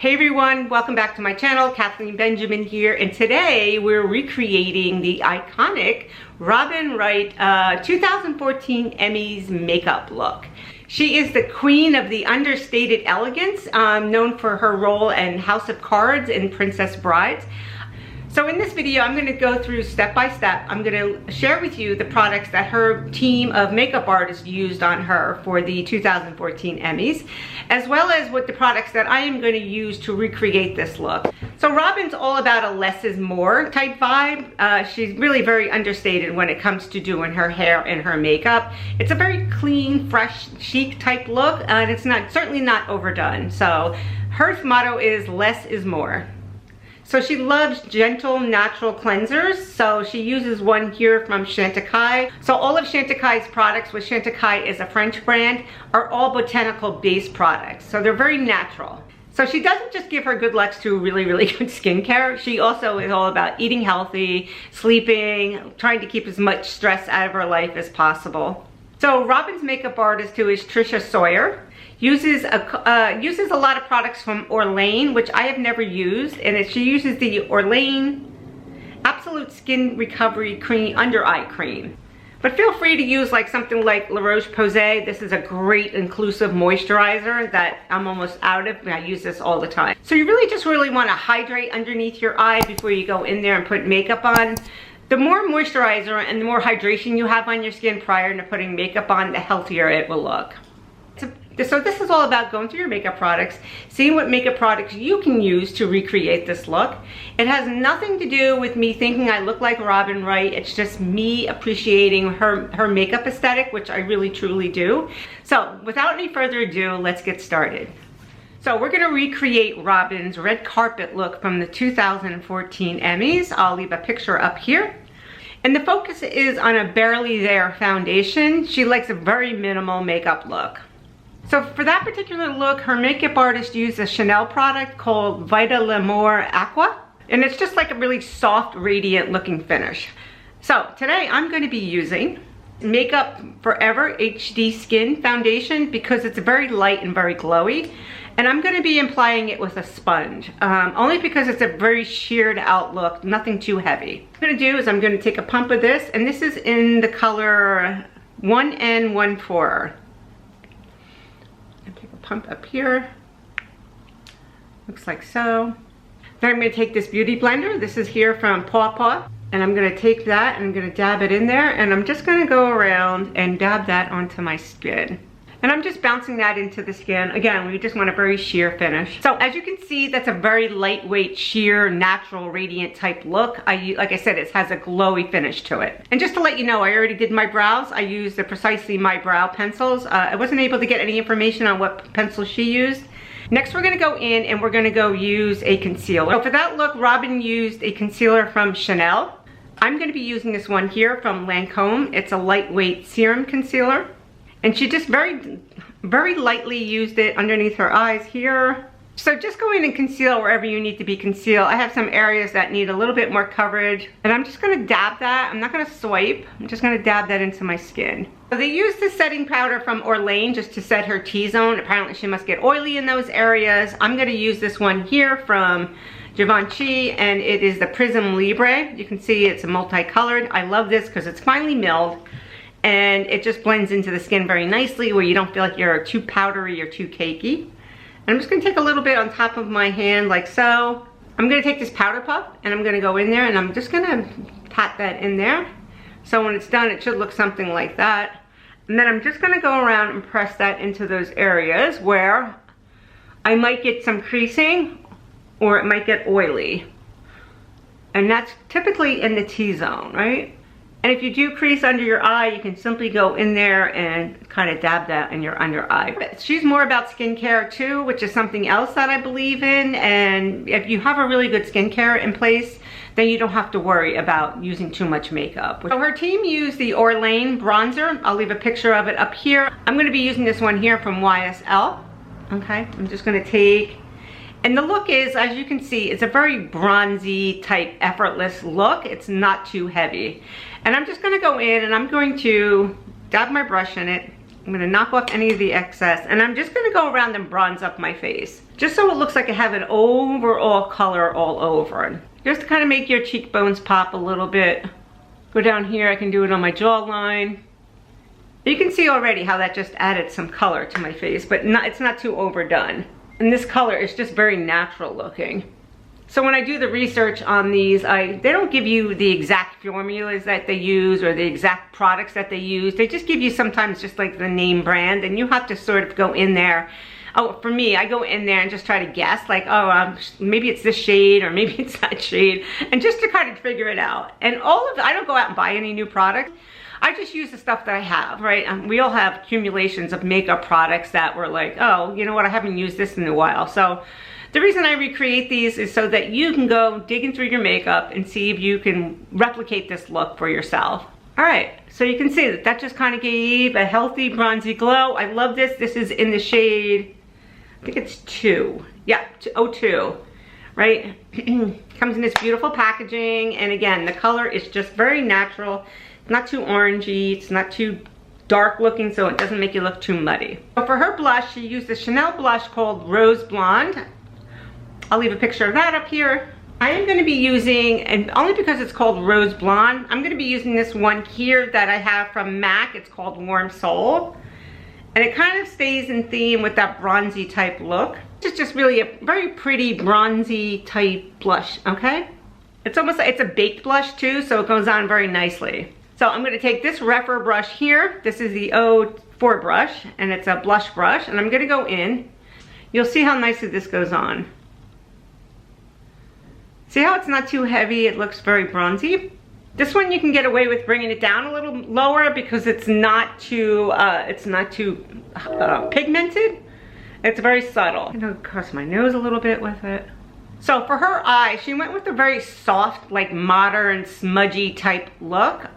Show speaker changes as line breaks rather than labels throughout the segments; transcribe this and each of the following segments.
Hey everyone, welcome back to my channel. Kathleen Benjamin here, and today we're recreating the iconic Robin Wright 2014 Emmys makeup look. She is the queen of the understated elegance, known for her role in House of Cards and Princess Brides. So in this video, I'm going to go through step by step. I'm going to share with you the products that her team of makeup artists used on her for the 2014 Emmys, as well as what the products that I am going to use to recreate this look. So Robin's all about a less is more type vibe. She's really very understated when it comes to doing her hair and her makeup. It's a very clean, fresh, chic type look, and it's certainly not overdone. So her motto is less is more. So she loves gentle, natural cleansers. So she uses one here from Chantecaille. So all of Chantecaille's products, which Chantecaille is a French brand, are all botanical based products. So they're very natural. So she doesn't just give her good looks to really, really good skincare. She also is all about eating healthy, sleeping, trying to keep as much stress out of her life as possible. So Robin's makeup artist, who is Trisha Sawyer, uses a lot of products from Orlane, which I have never used, and she uses the Orlane Absolute Skin Recovery Cream Under Eye Cream. But feel free to use like something like La Roche-Posay. This is a great inclusive moisturizer that I'm almost out of, and I use this all the time. So you really just want to hydrate underneath your eye before you go in there and put makeup on. The more moisturizer and the more hydration you have on your skin prior to putting makeup on, the healthier it will look. So this is all about going through your makeup products, seeing what makeup products you can use to recreate this look. It has nothing to do with me thinking I look like Robin Wright. It's just me appreciating her makeup aesthetic, which I really truly do. So without any further ado, let's get started. So we're gonna recreate Robin's red carpet look from the 2014 Emmys. I'll leave a picture up here. And the focus is on a Barely There foundation. She likes a very minimal makeup look. So for that particular look, her makeup artist used a Chanel product called Vita L'Amour Aqua. And it's just like a really soft, radiant looking finish. So today I'm going to be using Makeup Forever HD Skin Foundation because it's very light and very glowy. And I'm going to be applying it with a sponge, only because it's a very sheared out look, nothing too heavy. What I'm going to do is I'm going to take a pump of this, and this is in the color 1N14. Take a pump up here, looks like so. Then I'm going to take this beauty blender. This is here from Paw Paw, and I'm going to take that and I'm going to dab it in there, and I'm just going to go around and dab that onto my skin. And I'm just bouncing that into the skin. Again, we just want a very sheer finish. So as you can see, that's a very lightweight, sheer, natural, radiant type look. Like I said, it has a glowy finish to it. And just to let you know, I already did my brows. I used the Precisely My Brow pencils. I wasn't able to get any information on what pencil she used. Next, we're gonna go in and we're gonna go use a concealer. So for that look, Robin used a concealer from Chanel. I'm gonna be using this one here from Lancome. It's a lightweight serum concealer. And she just very, very lightly used it underneath her eyes here. So just go in and conceal wherever you need to be concealed. I have some areas that need a little bit more coverage, and I'm just gonna dab that. I'm not gonna swipe. I'm just gonna dab that into my skin. So they used the setting powder from Orlane just to set her T-zone. Apparently she must get oily in those areas. I'm gonna use this one here from Givenchy, and it is the Prism Libre. You can see it's multicolored. I love this because it's finely milled. And it just blends into the skin very nicely where you don't feel like you're too powdery or too cakey. And I'm just gonna take a little bit on top of my hand like so. I'm gonna take this powder puff and I'm gonna go in there and I'm just gonna pat that in there. So when it's done, it should look something like that. And then I'm just gonna go around and press that into those areas where I might get some creasing or it might get oily. And that's typically in the T-zone, right? And if you do crease under your eye, you can simply go in there and kind of dab that in your under eye. She's more about skincare too, which is something else that I believe in. And if you have a really good skincare in place, then you don't have to worry about using too much makeup. So her team used the Orlane bronzer. I'll leave a picture of it up here. I'm gonna be using this one here from YSL. Okay, I'm just gonna take, and the look is, as you can see, it's a very bronzy type effortless look. It's not too heavy. And I'm just gonna go in and I'm going to dab my brush in it, I'm gonna knock off any of the excess, and I'm just gonna go around and bronze up my face, just so it looks like I have an overall color all over. Just to kind of make your cheekbones pop a little bit. Go down here, I can do it on my jawline. You can see already how that just added some color to my face, but it's not too overdone. And this color is just very natural looking. So when I do the research on these, they don't give you the exact formulas that they use or the exact products that they use. They just give you sometimes just like the name brand, and you have to sort of go in there. Oh, for me, I go in there and just try to guess, like, oh, maybe it's this shade or maybe it's that shade, and just to kind of figure it out. And I don't go out and buy any new products. I just use the stuff that I have, right? We all have accumulations of makeup products that were like, oh, you know what, I haven't used this in a while. So the reason I recreate these is so that you can go digging through your makeup and see if you can replicate this look for yourself. All right, so you can see that just kind of gave a healthy bronzy glow. I love this. This is in the shade, I think it's 2. Yeah, 02, right? Comes in this beautiful packaging, and again, the color is just very natural. It's not too orangey, it's not too dark looking, so it doesn't make you look too muddy. So for her blush, she used a Chanel blush called Rose Blonde. I'll leave a picture of that up here. I am going to be using, and only because it's called Rose Blonde, I'm going to be using this one here that I have from MAC. It's called Warm Soul. And it kind of stays in theme with that bronzy type look. It's just really a very pretty bronzy type blush, okay? It's almost like it's a baked blush too, so it goes on very nicely. So I'm going to take this Rephr brush here. This is the 04 brush, and it's a blush brush, and I'm going to go in. You'll see how nicely this goes on. See how it's not too heavy? It looks very bronzy. This one you can get away with bringing it down a little lower because it's not too pigmented. It's very subtle. I'm gonna cross my nose a little bit with it. So for her eye, she went with a very soft, like modern, smudgy type look.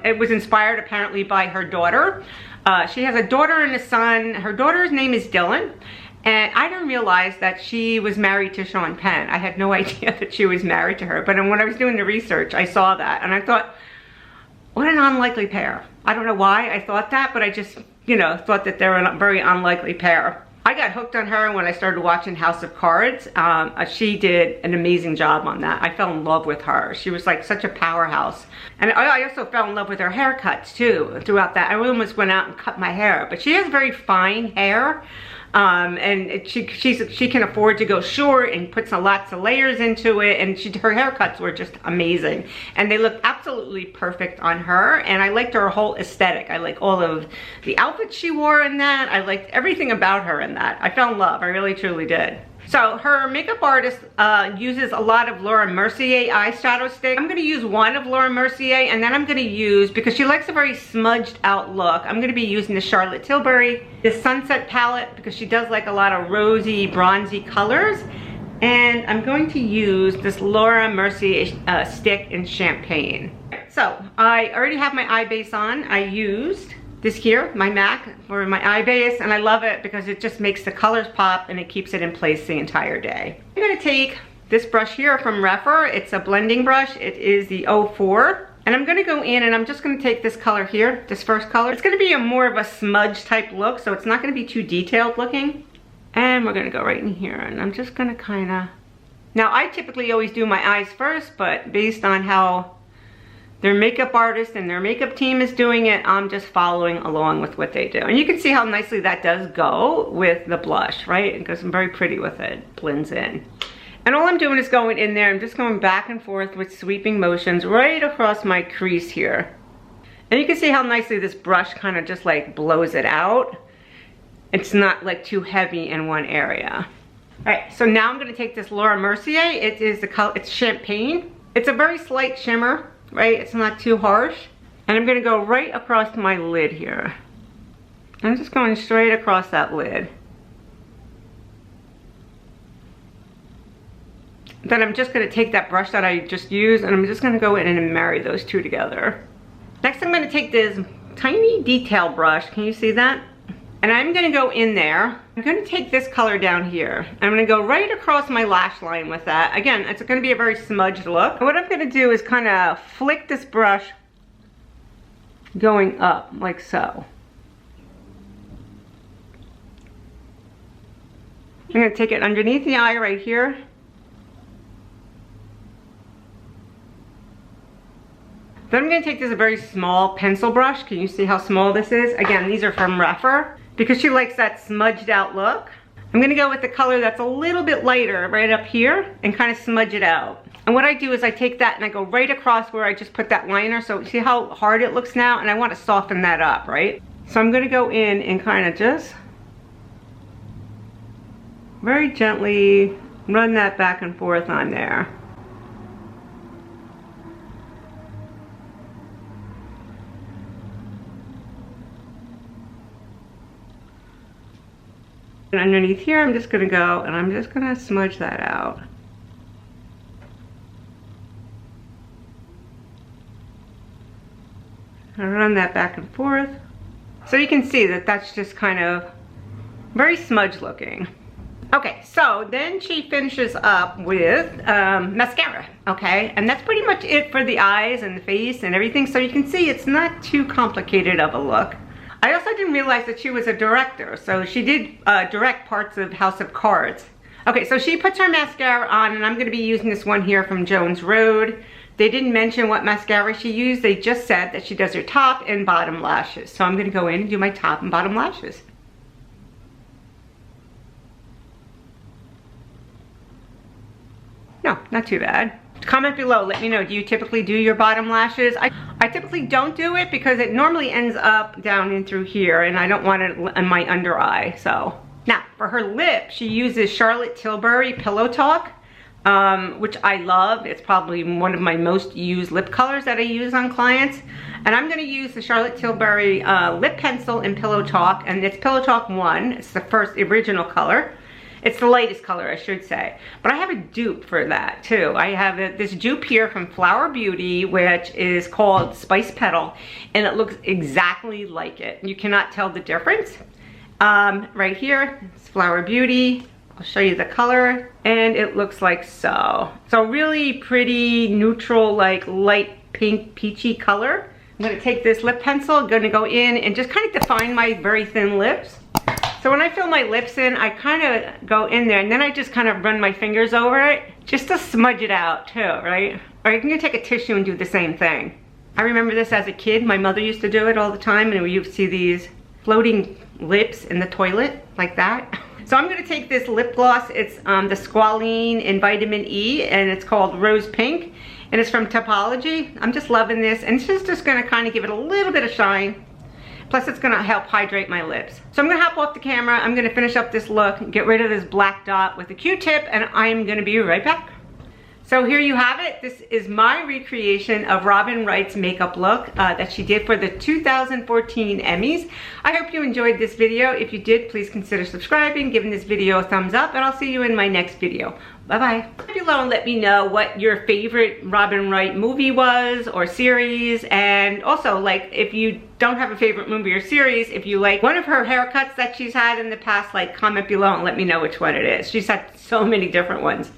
It was inspired apparently by her daughter. She has a daughter and a son. Her daughter's name is Dylan. And I didn't realize that she was married to Sean Penn. I had no idea that she was married to her. But when I was doing the research, I saw that. And I thought, what an unlikely pair. I don't know why I thought that, but I just, you know, thought that they were a very unlikely pair. I got hooked on her when I started watching House of Cards. She did an amazing job on that. I fell in love with her. She was like such a powerhouse. And I also fell in love with her haircuts too throughout that. I almost went out and cut my hair. But she has very fine hair. And she can afford to go short and put lots of layers into it, and her haircuts were just amazing, and they looked absolutely perfect on her. And I liked her whole aesthetic. I like all of the outfits she wore in that. I liked everything about her in that. I fell in love. I really truly did. So her makeup artist uses a lot of Laura Mercier eyeshadow stick. I'm going to use one of Laura Mercier, and then I'm going to use, because she likes a very smudged out look, I'm going to be using the Charlotte Tilbury, this Sunset palette, because she does like a lot of rosy, bronzy colors. And I'm going to use this Laura Mercier stick in Champagne. So I already have my eye base on. I used this here, my MAC, for my eye base, and I love it because it just makes the colors pop and it keeps it in place the entire day. I'm gonna take this brush here from Rephr. It's a blending brush. It is the 04. And I'm gonna go in and I'm just gonna take this color here, this first color. It's gonna be more of a smudge type look, so it's not gonna be too detailed looking. And we're gonna go right in here, and I'm just gonna kinda, now I typically always do my eyes first, but based on how their makeup artist and their makeup team is doing it, I'm just following along with what they do. And you can see how nicely that does go with the blush, right? It goes very pretty with it, blends in. And all I'm doing is going in there, I'm just going back and forth with sweeping motions right across my crease here. And you can see how nicely this brush kind of just like blows it out. It's not like too heavy in one area. All right, so now I'm gonna take this Laura Mercier. It is the color, it's Champagne. It's a very slight shimmer, right? It's not too harsh. And I'm gonna go right across my lid here. I'm just going straight across that lid. Then I'm just gonna take that brush that I just used and I'm just gonna go in and marry those two together. Next I'm gonna take this tiny detail brush, can you see that? And I'm gonna go in there. I'm gonna take this color down here. I'm gonna go right across my lash line with that. Again, it's gonna be a very smudged look. And what I'm gonna do is kind of flick this brush going up, like so. I'm gonna take it underneath the eye right here. Then I'm gonna take this very small pencil brush. Can you see how small this is? Again, these are from Reffer because she likes that smudged out look. I'm gonna go with the color that's a little bit lighter right up here and kind of smudge it out. And what I do is I take that and I go right across where I just put that liner. So see how hard it looks now? And I want to soften that up, right? So I'm gonna go in and kind of just very gently run that back and forth on there. And underneath here, I'm just gonna go and I'm just gonna smudge that out. And run that back and forth. So you can see that that's just kind of very smudge looking. Okay, so then she finishes up with mascara, okay? And that's pretty much it for the eyes and the face and everything. So you can see it's not too complicated of a look. I also didn't realize that she was a director, so she did direct parts of House of Cards. Okay, so she puts her mascara on, and I'm gonna be using this one here from Jones Road. They didn't mention what mascara she used, they just said that she does her top and bottom lashes. So I'm gonna go in and do my top and bottom lashes. No, not too bad. Comment below, let me know, do you typically do your bottom lashes? I typically don't do it because it normally ends up down in through here and I don't want it in my under eye, so. Now, for her lip, she uses Charlotte Tilbury Pillow Talk, which I love. It's probably one of my most used lip colors that I use on clients. And I'm gonna use the Charlotte Tilbury lip pencil in Pillow Talk, and it's Pillow Talk 1. It's the first original color. It's the lightest color, I should say. But I have a dupe for that too. I have this dupe here from Flower Beauty, which is called Spice Petal, and it looks exactly like it. You cannot tell the difference. Right here, it's Flower Beauty. I'll show you the color, and it looks like so. So really pretty, neutral, like light pink, peachy color. I'm gonna take this lip pencil, gonna go in and just kind of define my very thin lips. So when I fill my lips in, I kind of go in there and then I just kind of run my fingers over it just to smudge it out too, right? Or you can take a tissue and do the same thing. I remember this as a kid. My mother used to do it all the time, and we used to see these floating lips in the toilet like that. So I'm going to take this lip gloss. It's the Squalene in Vitamin E, and it's called Rose Pink, and it's from Topology. I'm just loving this, and it's just going to kind of give it a little bit of shine. Plus it's gonna help hydrate my lips. So I'm gonna hop off the camera, I'm gonna finish up this look, get rid of this black dot with a Q-tip, and I'm gonna be right back. So here you have it. This is my recreation of Robin Wright's makeup look that she did for the 2014 Emmys. I hope you enjoyed this video. If you did, please consider subscribing, giving this video a thumbs up, and I'll see you in my next video. Bye-bye. Comment below and let me know what your favorite Robin Wright movie was or series, and also, like, if you don't have a favorite movie or series, if you like one of her haircuts that she's had in the past, like, comment below and let me know which one it is. She's had so many different ones.